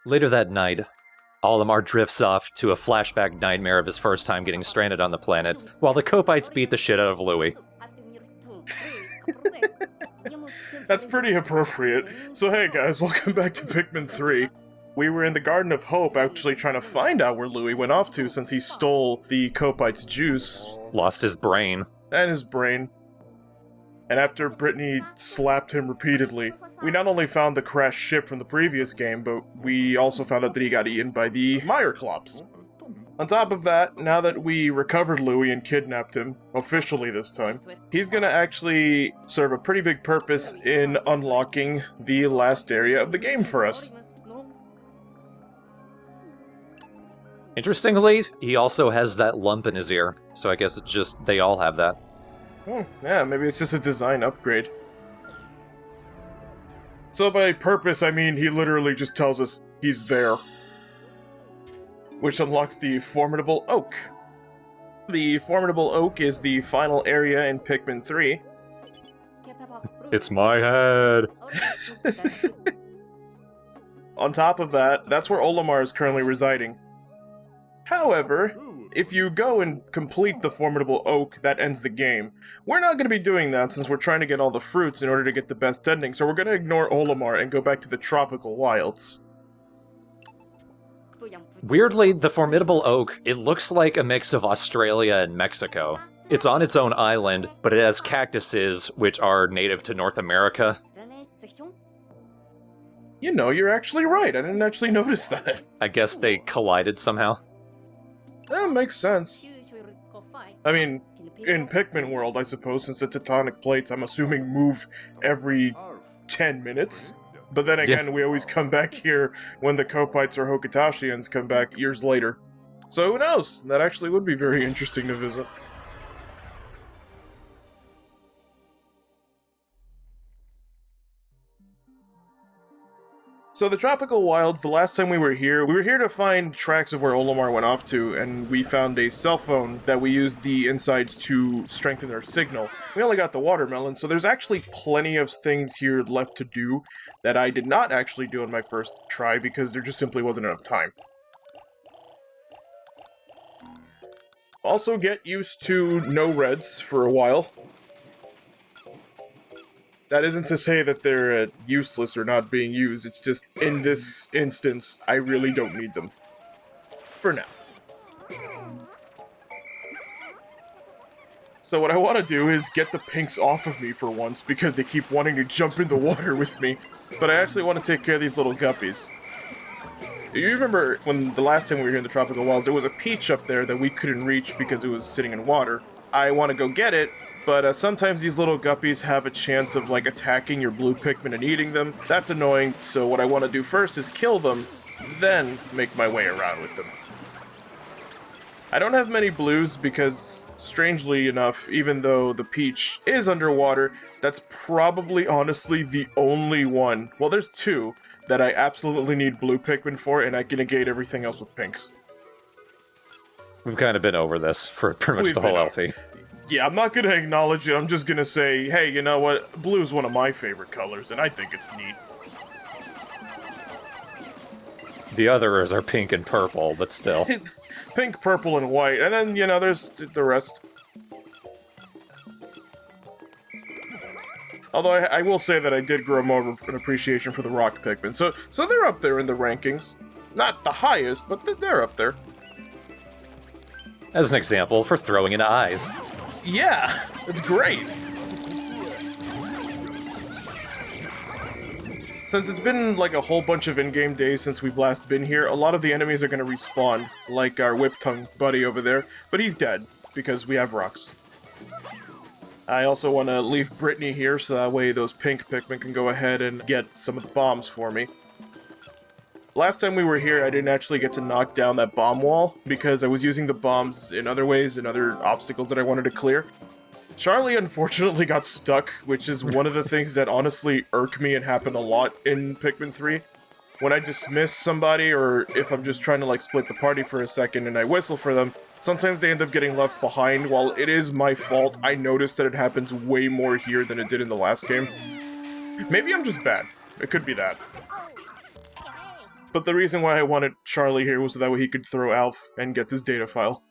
Later that night, Olimar drifts off to a flashback nightmare of his first time getting stranded on the planet, while the Copites beat the shit out of Louis. That's pretty appropriate. So hey guys, welcome back to Pikmin 3. We were in the Garden of Hope actually trying to find out where Louis went off to since he stole the Copite's juice. Lost his brain. And his brain. And after Brittany slapped him repeatedly, we not only found the crashed ship from the previous game, but we also found out that he got eaten by the Meyerclops. On top of that, now that we recovered Louis and kidnapped him, officially this time, he's gonna actually serve a pretty big purpose in unlocking the last area of the game for us. Interestingly, he also has that lump in his ear, so I guess it's just they all have that. Yeah, maybe it's just a design upgrade. So by purpose, I mean he literally just tells us he's there. Which unlocks the Formidable Oak. The Formidable Oak is the final area in Pikmin 3. It's my head! On top of that, that's where Olimar is currently residing. However, if you go and complete the Formidable Oak, that ends the game. We're not going to be doing that since we're trying to get all the fruits in order to get the best ending, so we're going to ignore Olimar and go back to the Tropical Wilds. Weirdly, the Formidable Oak, it looks like a mix of Australia and Mexico. It's on its own island, but it has cactuses, which are native to North America. You know, you're actually right. I didn't actually notice that. I guess they collided somehow. That makes sense. I mean, in Pikmin world, I suppose, since the tectonic plates, I'm assuming, move every 10 minutes. But then again, we always come back here when the Copites or Hokutashians come back years later. So who knows? That actually would be very interesting to visit. So the Tropical Wilds, the last time we were here to find tracks of where Olimar went off to, and we found a cell phone that we used the insides to strengthen our signal. We only got the watermelon, so there's actually plenty of things here left to do that I did not actually do on my first try because there just simply wasn't enough time. Also get used to no reds for a while. That isn't to say that they're useless or not being used, it's just, in this instance, I really don't need them. For now. So what I want to do is get the pinks off of me for once, because they keep wanting to jump in the water with me. But I actually want to take care of these little guppies. You remember when the last time we were here in the Tropical Wilds, there was a peach up there that we couldn't reach because it was sitting in water. I want to go get it, but sometimes these little guppies have a chance of, like, attacking your blue Pikmin and eating them. That's annoying, so what I want to do first is kill them, then make my way around with them. I don't have many blues because, strangely enough, even though the peach is underwater, that's probably, honestly, the only one, well, there's two, that I absolutely need blue Pikmin for, and I can negate everything else with pinks. We've kind of been over this for pretty much the whole Alfie. Yeah, I'm not gonna acknowledge it, I'm just gonna say, hey, you know what, blue is one of my favorite colors, and I think it's neat. The others are pink and purple, but still. Pink, purple, and white, and then, you know, there's the rest. Although I will say that I did grow more of an appreciation for the rock Pikmin, so they're up there in the rankings. Not the highest, but they're up there. As an example, for throwing into eyes. Yeah, it's great. Since it's been like a whole bunch of in-game days since we've last been here, a lot of the enemies are going to respawn, like our Whip-Tongue buddy over there, but he's dead, because we have rocks. I also want to leave Brittany here, so that way those pink Pikmin can go ahead and get some of the bombs for me. Last time we were here, I didn't actually get to knock down that bomb wall, because I was using the bombs in other ways, and other obstacles that I wanted to clear. Charlie unfortunately got stuck, which is one of the things that honestly irk me and happen a lot in Pikmin 3. When I dismiss somebody, or if I'm just trying to like split the party for a second and I whistle for them, sometimes they end up getting left behind. While it is my fault, I noticed that it happens way more here than it did in the last game. Maybe I'm just bad. It could be that. But the reason why I wanted Charlie here was so that way he could throw Alph and get this data file.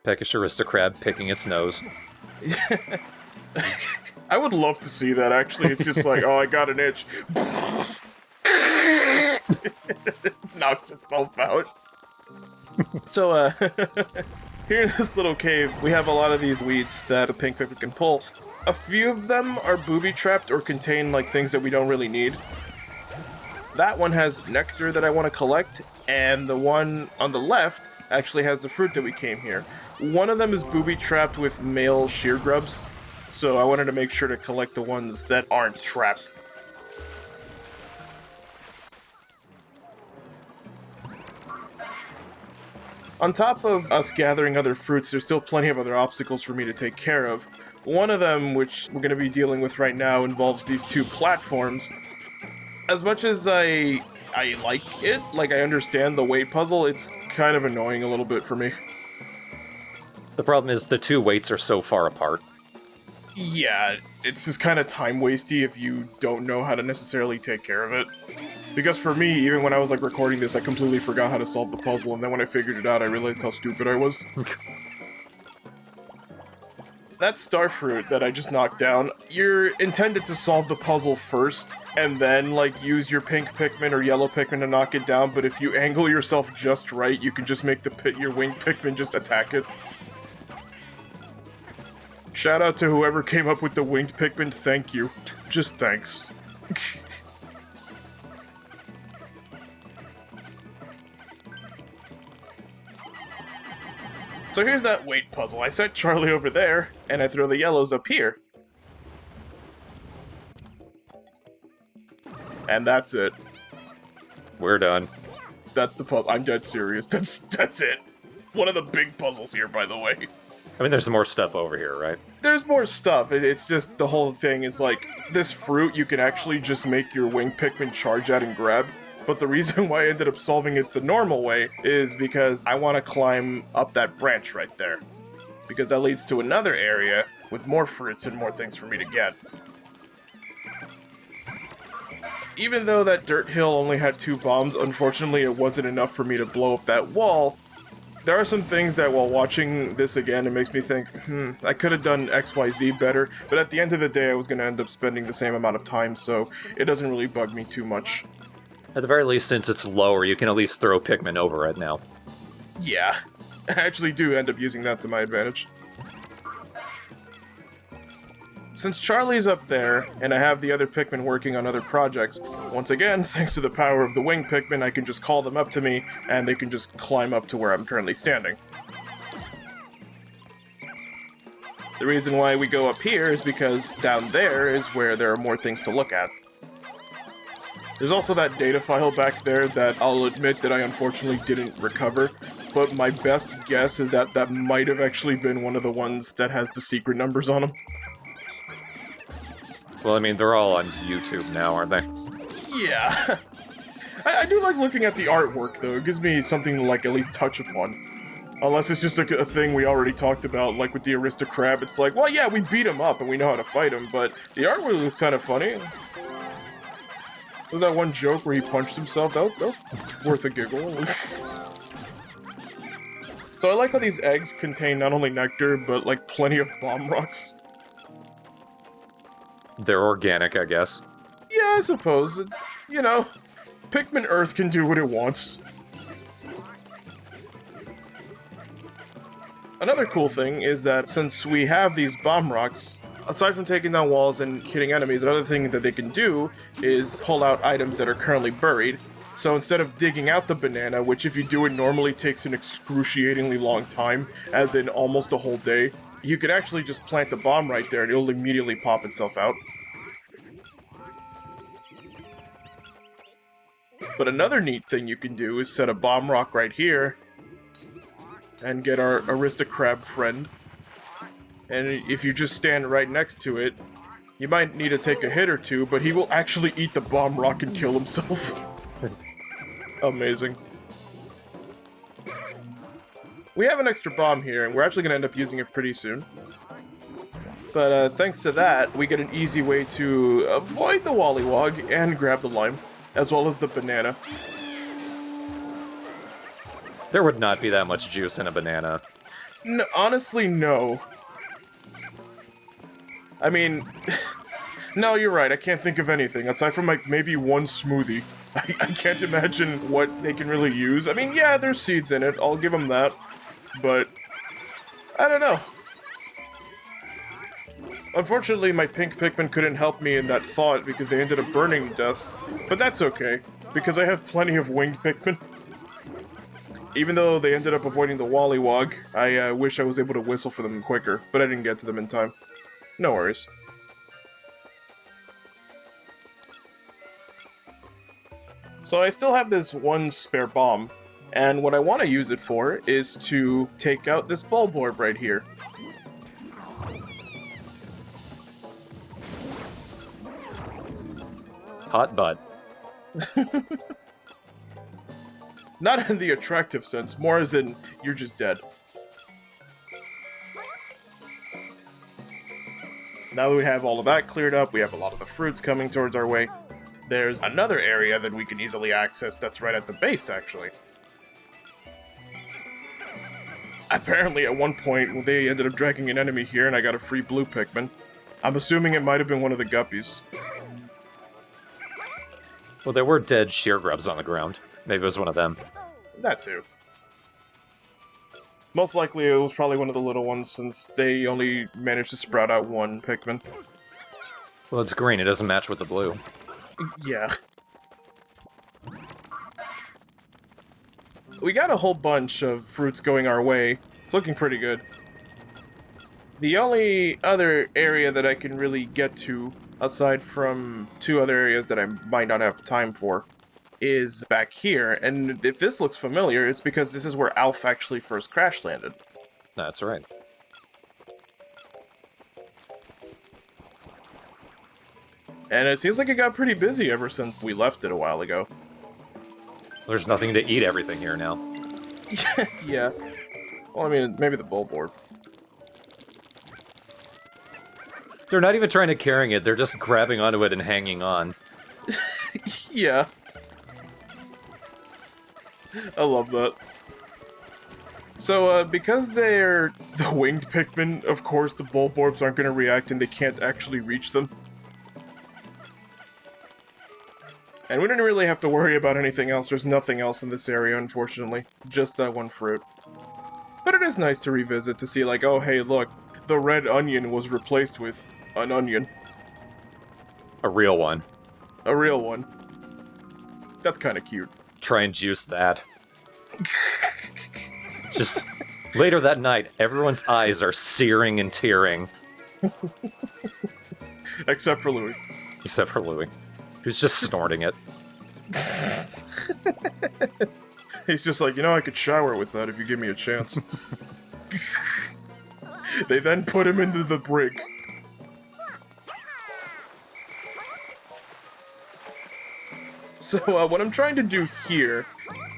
Peckish Aristocrab picking its nose. I would love to see that, actually. It's just like, oh, I got an itch. Knocks itself out. So, here in this little cave, we have a lot of these weeds that a pink Pikmin can pull. A few of them are booby-trapped or contain, like, things that we don't really need. That one has nectar that I want to collect, and the one on the left actually has the fruit that we came here. One of them is booby-trapped with male shear grubs, so I wanted to make sure to collect the ones that aren't trapped. On top of us gathering other fruits, there's still plenty of other obstacles for me to take care of. One of them, which we're going to be dealing with right now, involves these two platforms. As much as I like it, like I understand the weight puzzle, it's kind of annoying a little bit for me. The problem is the two weights are so far apart. Yeah, it's just kind of time-wasty if you don't know how to necessarily take care of it. Because for me, even when I was like recording this, I completely forgot how to solve the puzzle, and then when I figured it out, I realized how stupid I was. That starfruit that I just knocked down, you're intended to solve the puzzle first, and then, like, use your pink Pikmin or yellow Pikmin to knock it down, but if you angle yourself just right, you can just make your winged Pikmin just attack it. Shout out to whoever came up with the winged Pikmin, thank you. Just thanks. So here's that weight puzzle. I set Charlie over there, and I throw the yellows up here. And that's it. We're done. That's the puzzle. I'm dead serious. That's it. One of the big puzzles here, by the way. I mean, there's more stuff over here, right? There's more stuff. It's just the whole thing is like, this fruit you can actually just make your winged Pikmin charge at and grab. But the reason why I ended up solving it the normal way is because I want to climb up that branch right there. Because that leads to another area with more fruits and more things for me to get. Even though that dirt hill only had 2 bombs, unfortunately it wasn't enough for me to blow up that wall. There are some things that while watching this again, it makes me think, I could have done XYZ better, but at the end of the day I was going to end up spending the same amount of time, so it doesn't really bug me too much. At the very least, since it's lower, you can at least throw Pikmin over it now. Yeah, I actually do end up using that to my advantage. Since Charlie's up there, and I have the other Pikmin working on other projects, once again, thanks to the power of the winged Pikmin, I can just call them up to me, and they can just climb up to where I'm currently standing. The reason why we go up here is because down there is where there are more things to look at. There's also that data file back there that I'll admit that I unfortunately didn't recover, but my best guess is that that might have actually been one of the ones that has the secret numbers on them. Well, I mean, they're all on YouTube now, aren't they? Yeah. I do like looking at the artwork, though. It gives me something to, like, at least touch upon. Unless it's just a thing we already talked about, like with the Aristocrab. It's like, well, yeah, we beat him up and we know how to fight him, but the artwork looks kind of funny. There was that one joke where he punched himself. That was worth a giggle. So I like how these eggs contain not only nectar, but, like, plenty of bomb rocks. They're organic, I guess. Yeah, I suppose. You know, Pikmin Earth can do what it wants. Another cool thing is that since we have these bomb rocks, aside from taking down walls and hitting enemies, another thing that they can do is pull out items that are currently buried. So instead of digging out the banana, which if you do it normally takes an excruciatingly long time, as in almost a whole day, you could actually just plant a bomb right there and it'll immediately pop itself out. But another neat thing you can do is set a bomb rock right here and get our Aristocrab friend. And if you just stand right next to it, you might need to take a hit or two, but he will actually eat the bomb rock and kill himself. Amazing. We have an extra bomb here, and we're actually going to end up using it pretty soon. But thanks to that, we get an easy way to avoid the Wollywog and grab the lime, as well as the banana. There would not be that much juice in a banana. Honestly, no. I mean, no, you're right, I can't think of anything, aside from, like, maybe one smoothie. I can't imagine what they can really use. I mean, yeah, there's seeds in it, I'll give them that, but I don't know. Unfortunately, my pink Pikmin couldn't help me in that thought because they ended up burning to death, but that's okay, because I have plenty of winged Pikmin. Even though they ended up avoiding the Wollywog, I wish I was able to whistle for them quicker, but I didn't get to them in time. No worries. So I still have this one spare bomb, and what I want to use it for is to take out this Bulborb right here. Hot butt. Not in the attractive sense, more as in, you're just dead. Now that we have all of that cleared up, we have a lot of the fruits coming towards our way. There's another area that we can easily access that's right at the base, actually. Apparently, at one point, they ended up dragging an enemy here and I got a free blue Pikmin. I'm assuming it might have been one of the guppies. Well, there were dead sheer grubs on the ground. Maybe it was one of them. That too. Most likely it was probably one of the little ones, since they only managed to sprout out one Pikmin. Well, it's green. It doesn't match with the blue. Yeah. We got a whole bunch of fruits going our way. It's looking pretty good. The only other area that I can really get to, aside from two other areas that I might not have time for, is back here. And if this looks familiar, it's because this is where Alph actually first crash landed. That's right. And it seems like it got pretty busy ever since we left it a while ago. There's nothing to eat everything here now. Yeah. Well, I mean, maybe the Bulborb. They're not even trying to carry it, they're just grabbing onto it and hanging on. Yeah. I love that. So, because they're the winged Pikmin, of course the Bulborbs aren't going to react and they can't actually reach them. And we didn't really have to worry about anything else. There's nothing else in this area, unfortunately. Just that one fruit. But it is nice to revisit to see, like, oh, hey, look, the red onion was replaced with an onion. A real one. A real one. That's kind of cute. Try and juice that. Just later that night, everyone's eyes are searing and tearing. Except for Louis. Except for Louis, who's just snorting it. He's just like, you know, I could shower with that if you give me a chance. They then put him into the brig. So, what I'm trying to do here,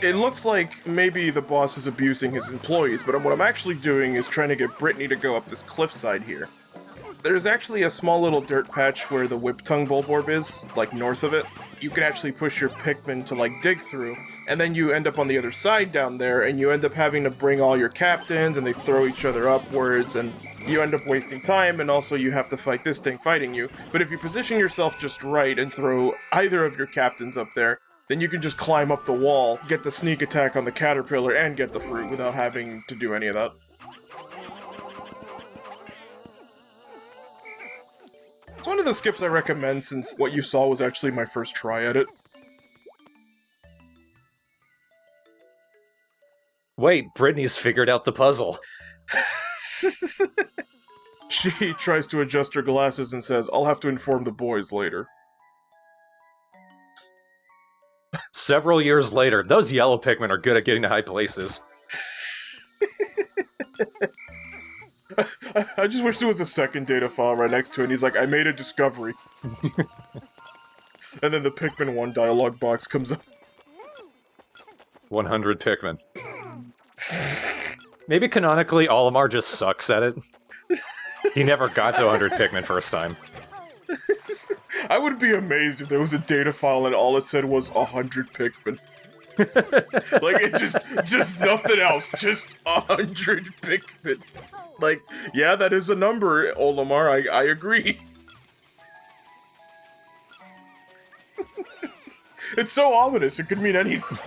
it looks like maybe the boss is abusing his employees, but what I'm actually doing is trying to get Brittany to go up this cliffside here. There's actually a small little dirt patch where the Whip-Tongue Bulborb is, like north of it. You can actually push your Pikmin to like dig through, and then you end up on the other side down there, and you end up having to bring all your captains, and they throw each other upwards, and you end up wasting time, and also you have to fight this thing fighting you. But if you position yourself just right and throw either of your captains up there, then you can just climb up the wall, get the sneak attack on the caterpillar, and get the fruit without having to do any of that. It's one of the skips I recommend since what you saw was actually my first try at it. Wait, Brittany's figured out the puzzle. She tries to adjust her glasses and says, I'll have to inform the boys later. Several years later, those yellow Pikmin are good at getting to high places. I just wish there was a second data file right next to it, and he's like, I made a discovery. And then the Pikmin 1 dialogue box comes up. 100 Pikmin. Maybe canonically, Olimar just sucks at it. He never got to 100 Pikmin first time. I would be amazed if there was a data file and all it said was 100 Pikmin. Like, it just nothing else, just 100 Pikmin. Like, yeah, that is a number, Olimar, I agree. It's so ominous, it could mean anything.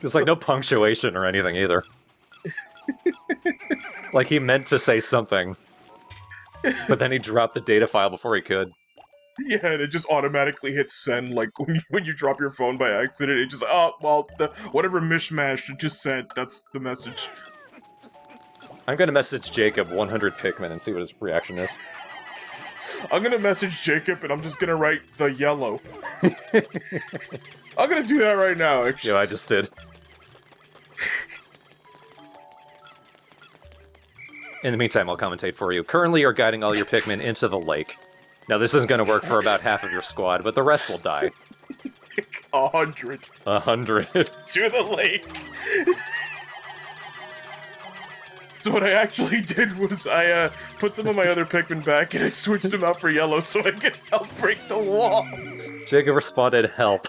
There's like no punctuation or anything either. Like he meant to say something, but then he dropped the data file before he could. Yeah, and it just automatically hits send, like, when you drop your phone by accident, it just, oh, well, whatever mishmash it just sent, that's the message. I'm gonna message Jacob 100 Pikmin and see what his reaction is. I'm gonna message Jacob and I'm just gonna write the yellow. I'm gonna do that right now, actually. Yeah, I just did. In the meantime, I'll commentate for you. Currently, you're guiding all your Pikmin into the lake. Now, this isn't going to work for about half of your squad, but the rest will die. 100. 100. To the lake! So what I actually did was I put some of my other Pikmin back and I switched them out for yellow so I could help break the wall. Jacob responded, help.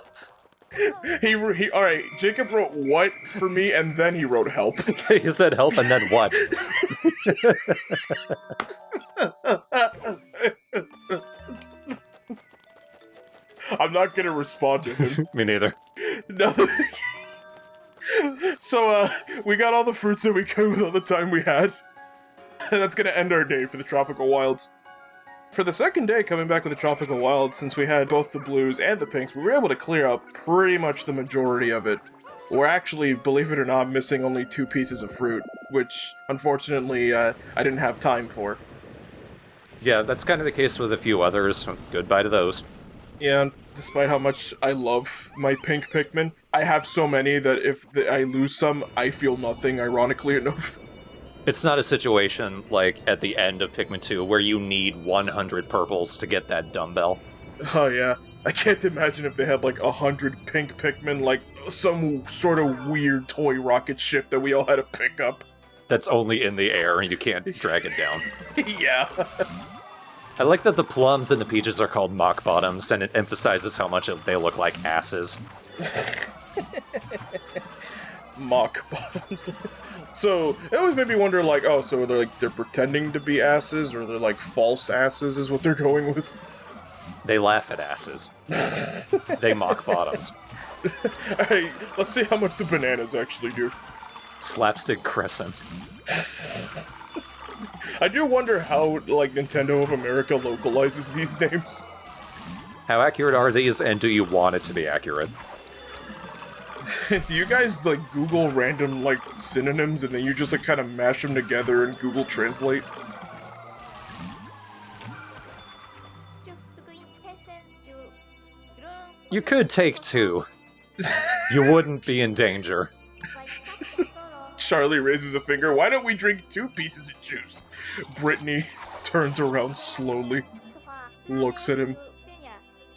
Alright, Jacob wrote what for me and then he wrote help. He said help and then what? I'm not gonna respond to him. Me neither. No. So, we got all the fruits that we could with all the time we had. And that's gonna end our day for the Tropical Wilds. For the second day coming back with the Tropical Wilds, since we had both the blues and the pinks, we were able to clear up pretty much the majority of it. We're actually, believe it or not, missing only 2 pieces of fruit, which, unfortunately, I didn't have time for. Yeah, that's kind of the case with a few others. Goodbye to those. Yeah, despite how much I love my pink Pikmin, I have so many that if I lose some, I feel nothing, ironically enough. It's not a situation like at the end of Pikmin 2 where you need 100 purples to get that dumbbell. Oh yeah, I can't imagine if they had like 100 pink Pikmin, like some sort of weird toy rocket ship that we all had to pick up. That's only in the air and you can't drag it down. Yeah. I like that the plums and the peaches are called mock bottoms, and it emphasizes how much they look like asses. Mock bottoms. So, it always made me wonder, like, oh, so they're pretending to be asses, or they're like false asses is what they're going with? They laugh at asses. They mock bottoms. Alright, let's see how much the bananas actually do. Slapstick Crescent. I do wonder how, like, Nintendo of America localizes these names. How accurate are these, and do you want it to be accurate? Do you guys, like, Google random, like, synonyms, and then you just, like, kind of mash them together and Google Translate? You could take 2. You wouldn't be in danger. Charlie raises a finger. Why don't we drink 2 pieces of juice? Brittany turns around slowly, looks at him,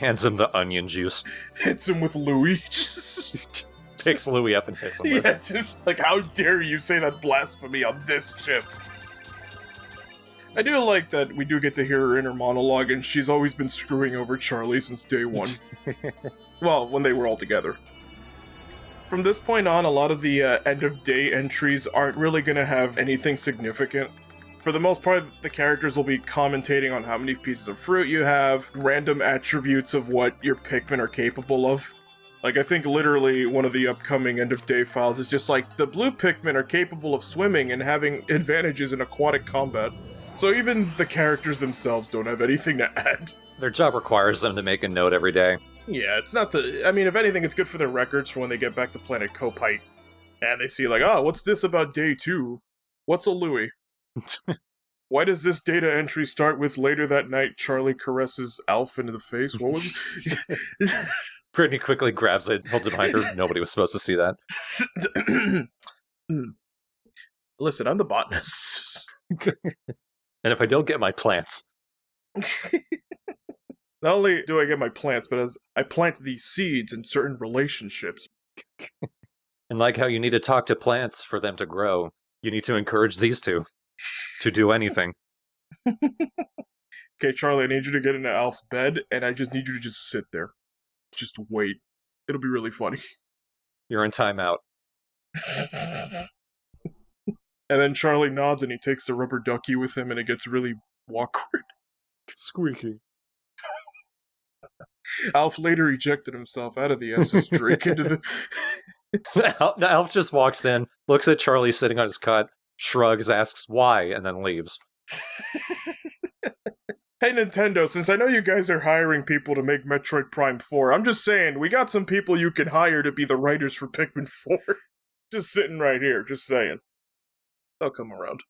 Hands him the onion juice. hits him with Louis. Picks Louis up and hits him with Yeah, it. just like, how dare you say that blasphemy on this ship? I do like that we do get to hear her inner monologue, and she's always been screwing over Charlie since day 1. Well, when they were all together. From this point on, a lot of the end-of-day entries aren't really going to have anything significant. For the most part, the characters will be commentating on how many pieces of fruit you have, random attributes of what your Pikmin are capable of. Like, I think literally one of the upcoming end-of-day files is just like, the blue Pikmin are capable of swimming and having advantages in aquatic combat. So even the characters themselves don't have anything to add. Their job requires them to make a note every day. Yeah, it's not I mean, if anything, it's good for their records for when they get back to Planet Copite. And they see, like, oh, what's this about day 2? What's a Louis? Why does this data entry start with later that night Charlie caresses Alph into the face? What was it? Brittany quickly grabs it, holds it behind her. Nobody was supposed to see that. Listen, I'm the botanist. And if I don't get my plants... Not only do I get my plants, but as I plant these seeds in certain relationships. And like how you need to talk to plants for them to grow, you need to encourage these two. to do anything. Okay, Charlie, I need you to get into Alf's bed, and I just need you to just sit there. Just wait. It'll be really funny. You're in timeout. And then Charlie nods and he takes the rubber ducky with him and it gets really awkward. Squeaky. Alph later ejected himself out of the SS Drake into the... Alph just walks in, looks at Charlie sitting on his cot, shrugs, asks why, and then leaves. Hey Nintendo, since I know you guys are hiring people to make Metroid Prime 4, I'm just saying, we got some people you can hire to be the writers for Pikmin 4. Just sitting right here, just saying. They'll come around.